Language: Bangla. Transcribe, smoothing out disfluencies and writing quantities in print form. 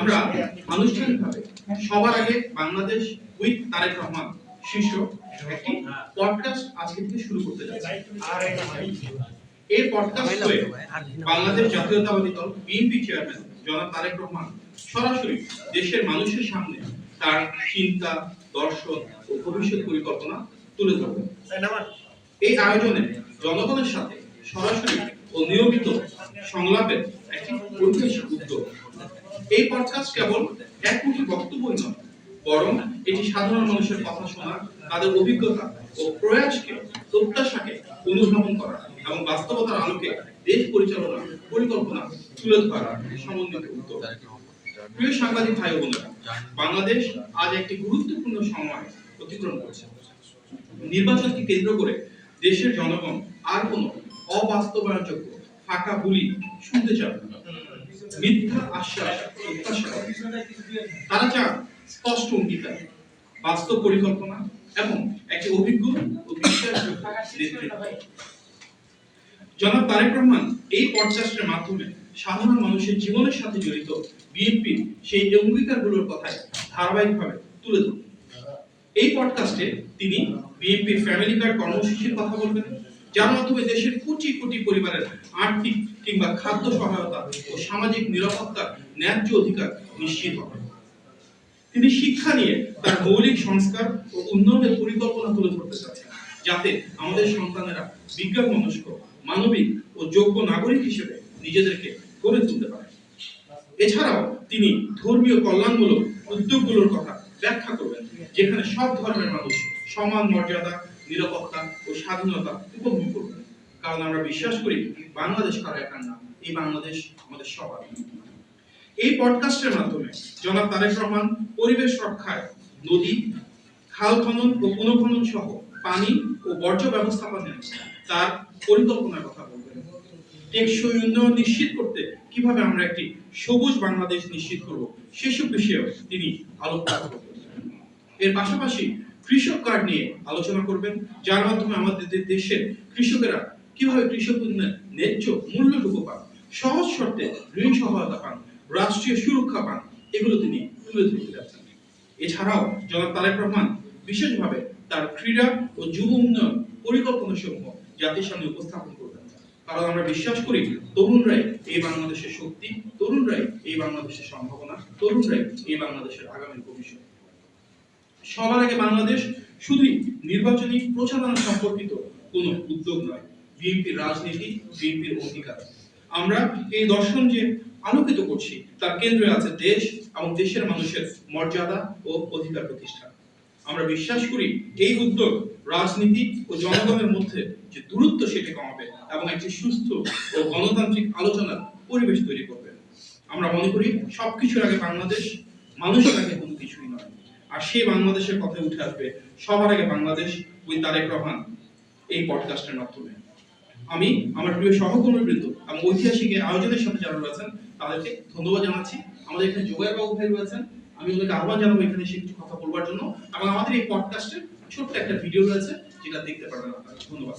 আমরা আনুষ্ঠানিকভাবে সবার আগে বাংলাদেশ উইথ তারেক রহমান শীর্ষক একটি পডকাস্ট আজকে থেকে শুরু করতে যাচ্ছি। এই পডকাস্টে বাংলাদেশ জাতীয়তাবাদী দল বিএনপি চেয়ারম্যান জনাব তারেক রহমান সরাসরি দেশের মানুষের সামনে তার চিন্তা, দর্শন ও ভবিষ্যৎ পরিকল্পনা তুলে ধরবেন। এই আয়োজনে জনগণের সাথে সরাসরি ও নিয়মিত সংলাপের একটি ঐতিহাসিক উদ্যোগ। এই পডকাস্ট কেবল একমুখী বক্তব্যই নয়, বরং এটি সাধারণ মানুষের কথা শোনা, তাদের অভিজ্ঞতা ও প্রয়াসকে, প্রত্যাশাকে অনুধাবন করা এবং বাস্তবতার আলোকে দেশ পরিচালনা পরিকল্পনা তুলে ধরা সমন্বিত উদ্যোগ। প্রিয় সাংবাদিক ভাই বোনেরা, বাংলাদেশ আজ একটি গুরুত্বপূর্ণ সময় অতিক্রম করছে। নির্বাচনকে কেন্দ্র করে দেশের জনগণ আর কোনো অবাস্তবায়নযোগ্য ফাঁকা বুলি শুনতে চান না, মিথ্যা আশ্বাস প্রত্যাশা। তারা চান স্পষ্ট অঙ্গীকার, বাস্তব পরিকল্পনা এবং একটি অভিজ্ঞ ও বিশ্বাসযোগ্য নেতৃত্ব। জনাব তারেক রহমান এই পডকাস্টের মাধ্যমে সাধারণ মানুষের জীবনের সাথে জড়িত বিএনপির সেই অঙ্গীকারগুলোর কথায় ধারাবাহিকভাবে তুলে ধরবেন। এই পডকাস্টে তিনি বিএনপির ফ্যামিলি কার্ড কর্মসূচির কথা বলবেন, যার মাধ্যমে দেশের কোটি কোটি পরিবারের আর্থিক কিংবা খাদ্য সহায়তা ও সামাজিক নিরাপত্তার ন্যায্য অধিকার নিশ্চিত হবে। তিনি শিক্ষা নিয়ে তার মৌলিক সংস্কার ও উন্নয়নের পরিকল্পনা তুলে ধরতে চাচ্ছেন, যাতে আমাদের সন্তানেরা বিজ্ঞান মনস্ক, মানবিক ও যোগ্য নাগরিক হিসেবে নিজেদেরকে গড়ে তুলতে পারে। এছাড়াও তিনি ধর্মীয় কল্যাণমূলক উদ্যোগগুলোর কথা ব্যাখ্যা করবেন, যেখানে সব ধর্মের মানুষ সমান মর্যাদা, নিরাপত্তা ও স্বাধীনতা উপভোগ করবেন। কারণ আমরা বিশ্বাস করি বাংলাদেশ কারো একার না, এই বাংলাদেশ আমাদের সবার। এই পডকাস্টের মাধ্যমে জনাব তারেক রহমান পরিবেশ রক্ষায় নদী, খাল খনন ও পুনঃখনন সহ পানি ও বর্জ্য ব্যবস্থাপনায় তার পরিকল্পনার কথা বলবেন। টেকসই উন্নয়ন নিশ্চিত করতে কিভাবে আমরা একটি সবুজ বাংলাদেশ নিশ্চিত করব, সেসব বিষয়েও তিনি আলোকপাত করবেন। এর পাশাপাশি কৃষক কার্ড নিয়ে আলোচনা করবেন, যার মাধ্যমে আমাদের দেশের কৃষকেরা কিভাবে কৃষক উন্নয়ন ন্যায্য মূল্যটুকু পান, সহজ শর্তে ঋণ সহায়তা পান, রাষ্ট্রীয় সুরক্ষা পান, এগুলো তিনি তুলে ধরতে যাচ্ছেন। এছাড়াও জনাব তারেক রহমান বিশেষভাবে তার ক্রীড়া ও যুব উন্নয়ন পরিকল্পনা সমূহ জাতির সামনে উপস্থাপন করবেন। কারণ আমরা বিশ্বাস করি তরুণরাই এই বাংলাদেশের শক্তি, তরুণরাই এই বাংলাদেশের সম্ভাবনা, তরুণরাই এই বাংলাদেশের আগামী ভবিষ্যৎ। সবার আগে বাংলাদেশ শুধুই নির্বাচনী প্রচারণা সম্পর্কিত কোনো উদ্যোগ নয়, বিএনপির রাজনীতি, বিএনপির অধিকার। আমরা এই দর্শন যে আলোকিত করছি তার কেন্দ্রে আছে দেশ এবং দেশের মানুষের মর্যাদা ও অধিকার প্রতিষ্ঠা। আমরা বিশ্বাস করি এই উদ্যোগ রাজনীতি ও জনগণের মধ্যে যে দূরত্ব সেটা কমাবে এবং একটি সুস্থ ও গণতান্ত্রিক আলোচনার পরিবেশ তৈরি করবে। আমরা মনে করি সবকিছুর আগে বাংলাদেশ, মানুষের আগে কোনো কিছুই নয়। আর সেই বাংলাদেশের কথা উঠে আসবে সবার আগে বাংলাদেশ উইথ তারেক রহমান এই পডকাস্টের মাধ্যমে। আমি আমার প্রিয় সহকর্মীবৃন্দ এবং ঐতিহাসিক আয়োজনের সাথে যারা রয়েছেন তাদেরকে ধন্যবাদ জানাচ্ছি। আমাদের এখানে জোগাড় বাবু ভাই রয়েছেন, আমি ওদেরকে আহ্বান জানাবো এখানে এসে কিছু কথা বলবার জন্য, এবং আমাদের এই পডকাস্টের ছোট্ট একটা ভিডিও রয়েছে যেটা দেখতে পারবেন আপনারা। ধন্যবাদ।